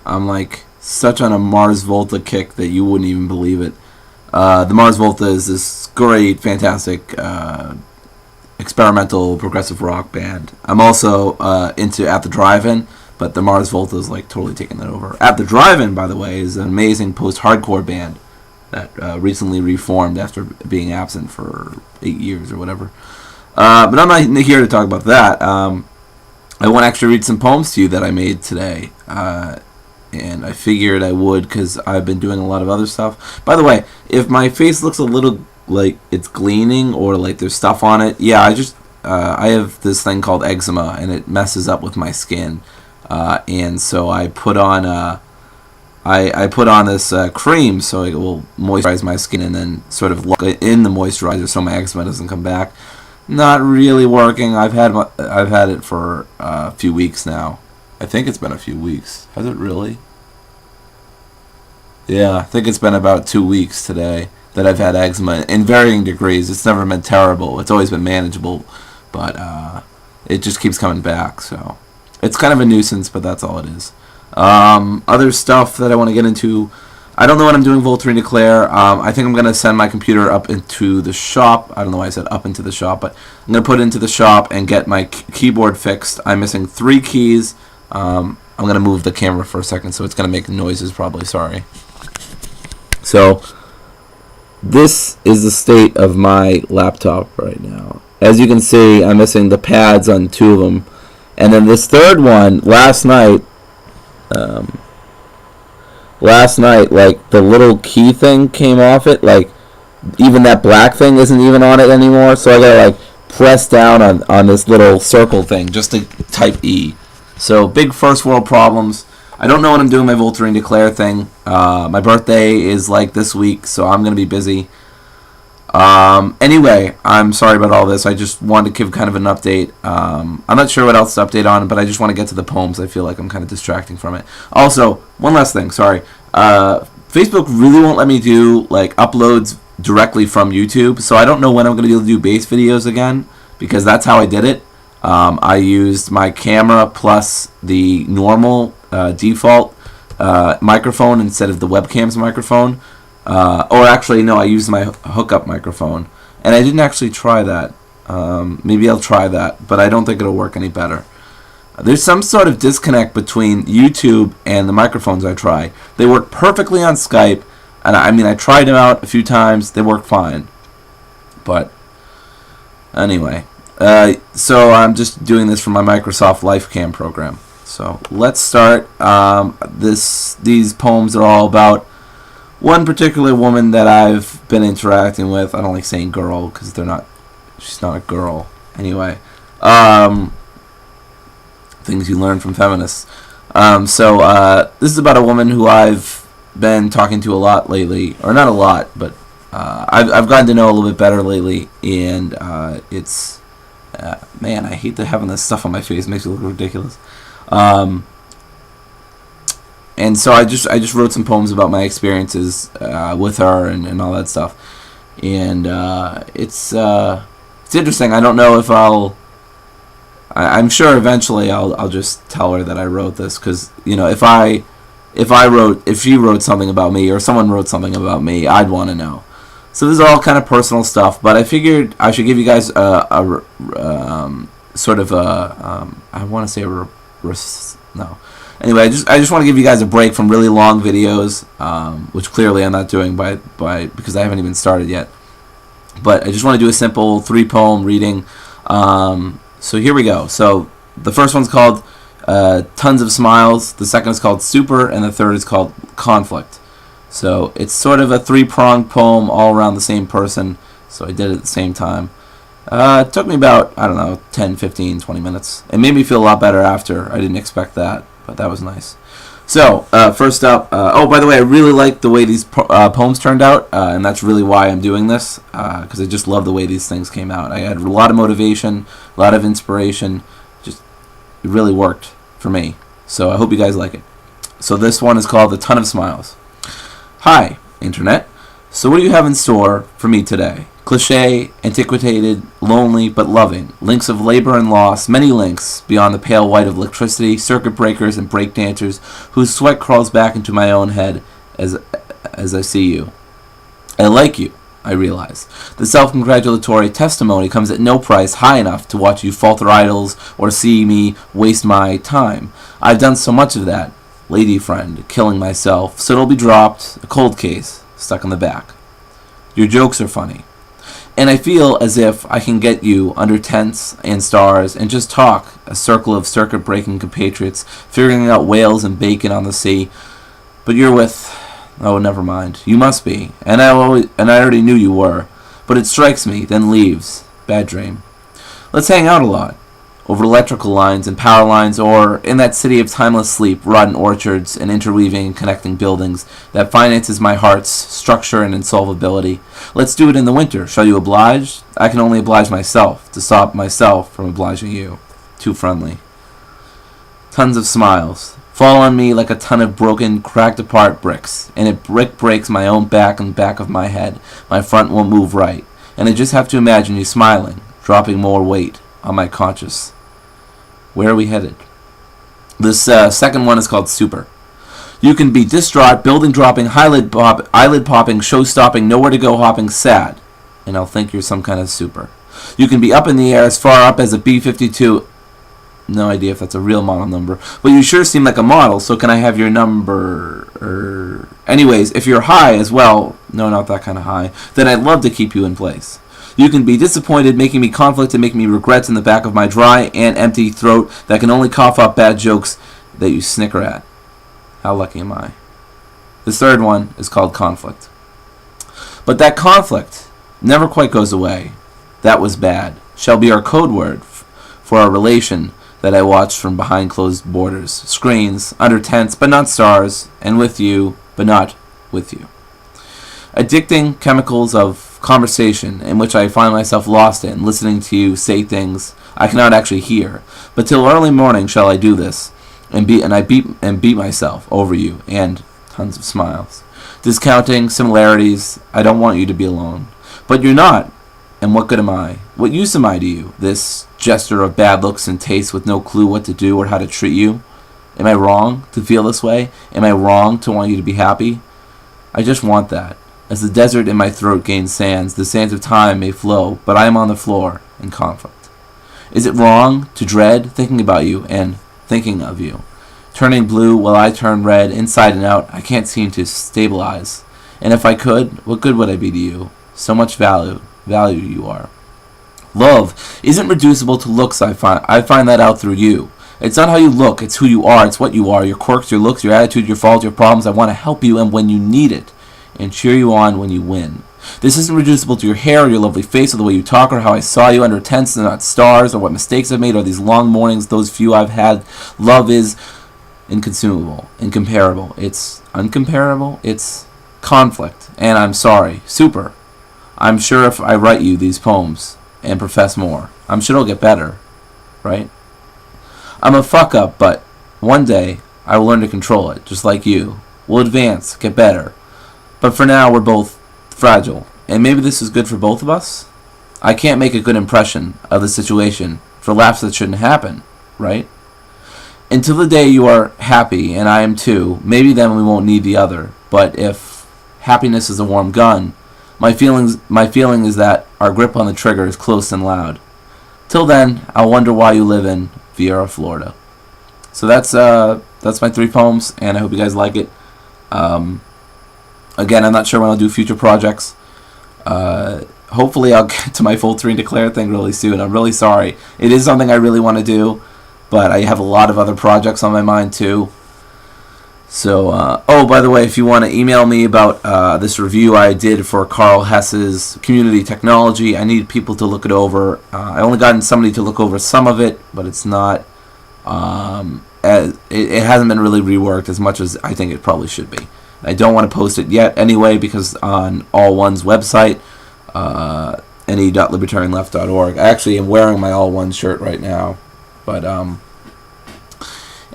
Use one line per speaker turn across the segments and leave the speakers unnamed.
I'm like such on a Mars Volta kick that you wouldn't even believe it. The Mars Volta is this great, fantastic, experimental progressive rock band. I'm also into At the Drive-In, but the Mars Volta is like totally taking that over. At the Drive-In, by the way, is an amazing post-hardcore band that recently reformed after being absent for 8 years or whatever. But I'm not here to talk about that. I want to actually read some poems to you that I made today. And I figured I would because I've been doing a lot of other stuff. By the way, if my face looks a little like it's gleaming or like there's stuff on it, yeah, I have this thing called eczema and it messes up with my skin. And so I put on I put on this cream so it will moisturize my skin and then sort of look in the moisturizer so my eczema doesn't come back. Not really working. I've had it for a few weeks now. I think it's been a few weeks. Has it really? Yeah, I think it's been about 2 weeks today that I've had eczema in varying degrees. It's never been terrible. It's always been manageable, but it just keeps coming back. So it's kind of a nuisance, but that's all it is. Other stuff that I want to get into. I don't know what I'm doing Voltaire and Declare. I think I'm going to send my computer up into the shop. I don't know why I said up into the shop, but I'm going to put it into the shop and get my keyboard fixed. I'm missing 3 keys. I'm going to move the camera for a second, so it's going to make noises probably. Sorry. So this is the state of my laptop right now. As you can see, I'm missing the pads on 2 of them. And then this third one, last night, like the little key thing came off it, like even that black thing isn't even on it anymore, so I gotta like press down on this little circle thing just to type E. So big first world problems. I don't know when I'm doing my Voltaire and Declare thing. My birthday is like this week, so I'm gonna be busy. Anyway, I'm sorry about all this. I just wanted to give kind of an update. I'm not sure what else to update on, but I just want to get to the poems. I feel like I'm kind of distracting from it. Also, one last thing, sorry. Facebook really won't let me do like uploads directly from YouTube, so I don't know when I'm going to be able to do bass videos again, because that's how I did it. I used my camera plus the normal default microphone instead of the webcam's microphone. Or actually, no, I used my hookup microphone. And I didn't actually try that. Maybe I'll try that, but I don't think it'll work any better. There's some sort of disconnect between YouTube and the microphones I try. They work perfectly on Skype, and I tried them out a few times. They work fine. But anyway, so I'm just doing this from my Microsoft LifeCam program. So let's start. These poems are all about one particular woman that I've been interacting with. I don't like saying girl because she's not a girl. Anyway, things you learn from feminists. So this is about a woman who I've been talking to a lot lately, or not a lot, but I've gotten to know a little bit better lately, and it's man, I hate having this stuff on my face. It makes me look ridiculous. And so I just wrote some poems about my experiences with her and all that stuff, and it's interesting. I don't know if I'm sure eventually I'll just tell her that I wrote this, because if she wrote something about me or someone wrote something about me, I'd want to know. So this is all kind of personal stuff, but I figured I should give you guys I want to say no. Anyway, I just want to give you guys a break from really long videos, which clearly I'm not doing because I haven't even started yet. But I just want to do a simple 3-poem reading. So here we go. So the first one's called Tons of Smiles, the second is called Super, and the third is called Conflict. So it's sort of a 3-pronged poem all around the same person, so I did it at the same time. It took me about, 10, 15, 20 minutes. It made me feel a lot better after. I didn't expect that, but that was nice. So, first up, by the way, I really like the way these poems turned out, and that's really why I'm doing this, because I just love the way these things came out. I had a lot of motivation, a lot of inspiration. It really worked for me. So I hope you guys like it. So this one is called A Ton of Smiles. Hi, Internet. So what do you have in store for me today? Cliché, antiquated, lonely, but loving. Links of labor and loss, many links beyond the pale white of electricity, circuit breakers and break dancers whose sweat crawls back into my own head as I see you. I like you, I realize. The self-congratulatory testimony comes at no price high enough to watch you falter idols or see me waste my time. I've done so much of that, lady friend, killing myself, so it'll be dropped, a cold case, stuck in the back. Your jokes are funny. And I feel as if I can get you under tents and stars and just talk, a circle of circuit-breaking compatriots, figuring out whales and bacon on the sea. But you're with... oh, never mind. You must be. And I already knew you were. But it strikes me, then leaves. Bad dream. Let's hang out a lot. Over electrical lines and power lines, or in that city of timeless sleep, rotten orchards and interweaving and connecting buildings that finances my heart's structure and insolvability. Let's do it in the winter. Shall you oblige? I can only oblige myself, to stop myself from obliging you. Too friendly. Tons of smiles. Fall on me like a ton of broken, cracked apart bricks, and a brick breaks my own back and back of my head. My front won't move right, and I just have to imagine you smiling, dropping more weight on my conscience. Where are we headed? This second one is called Super. You can be distraught, building dropping, eyelid popping, show stopping, nowhere to go hopping, sad, and I'll think you're some kind of super. You can be up in the air as far up as a B-52. No idea if that's a real model number, but you sure seem like a model, so can I have your number? Anyways, if you're high as well, no, not that kind of high, then I'd love to keep you in place. You can be disappointed, making me conflict and making me regrets in the back of my dry and empty throat that can only cough up bad jokes that you snicker at. How lucky am I? The third one is called conflict. But that conflict never quite goes away. That was bad. Shall be our code word for our relation that I watched from behind closed borders, screens, under tents, but not stars, and with you, but not with you. Addicting chemicals of conversation in which I find myself lost in, listening to you say things I cannot actually hear. But till early morning shall I do this, and beat myself over you, and tons of smiles. Discounting similarities, I don't want you to be alone. But you're not, and what good am I? What use am I to you, this jester of bad looks and taste with no clue what to do or how to treat you? Am I wrong to feel this way? Am I wrong to want you to be happy? I just want that. As the desert in my throat gains sands, the sands of time may flow, but I am on the floor in conflict. Is it wrong to dread thinking about you and thinking of you? Turning blue while I turn red, inside and out, I can't seem to stabilize. And if I could, what good would I be to you? So much value you are. Love isn't reducible to looks, I find that out through you. It's not how you look, it's who you are, it's what you are, your quirks, your looks, your attitude, your faults, your problems. I want to help you and when you need it, and cheer you on when you win. This isn't reducible to your hair or your lovely face or the way you talk or how I saw you under tents and not stars or what mistakes I've made or these long mornings, those few I've had. Love is inconsumable, incomparable. It's uncomparable. It's conflict. And I'm sorry. Super. I'm sure if I write you these poems and profess more, I'm sure it'll get better. Right? I'm a fuck up, but one day I will learn to control it, just like you. We'll advance, get better. But for now, we're both fragile. And maybe this is good for both of us? I can't make a good impression of the situation for laughs that shouldn't happen, right? Until the day you are happy, and I am too, maybe then we won't need the other. But if happiness is a warm gun, my feeling is that our grip on the trigger is close and loud. Till then, I'll wonder why you live in Viera, Florida. So that's my 3 poems, and I hope you guys like it. Again, I'm not sure when I'll do future projects. Hopefully I'll get to my full 3 and declare thing really soon. I'm really sorry. It is something I really want to do, but I have a lot of other projects on my mind too. So, oh, by the way, if you want to email me about this review I did for Carl Hess's Community Technology, I need people to look it over. I only gotten somebody to look over some of it, but it's not... it hasn't been really reworked as much as I think it probably should be. I don't want to post it yet anyway because on All One's website, ne.libertarianleft.org. I actually am wearing my All One shirt right now. But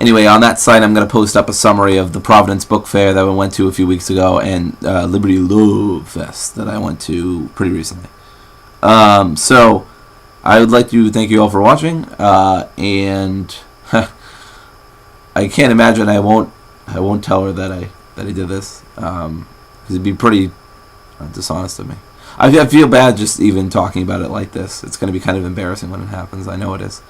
anyway, on that site I'm going to post up a summary of the Providence Bookfair that I went to a few weeks ago and Liberty Love Fest that I went to pretty recently. So I would like to thank you all for watching, and I can't imagine I won't tell her that I did this, because it'd be pretty dishonest of me. I feel bad just even talking about it like this. It's going to be kind of embarrassing when it happens. I know it is.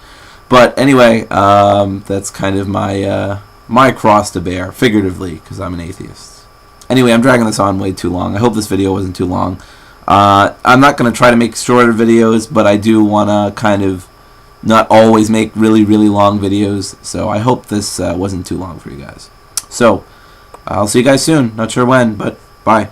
But anyway, that's kind of my cross to bear, figuratively, because I'm an atheist. Anyway, I'm dragging this on way too long. I hope this video wasn't too long. I'm not going to try to make shorter videos, but I do want to kind of not always make really, really long videos. So I hope this wasn't too long for you guys. So I'll see you guys soon. Not sure when, but bye.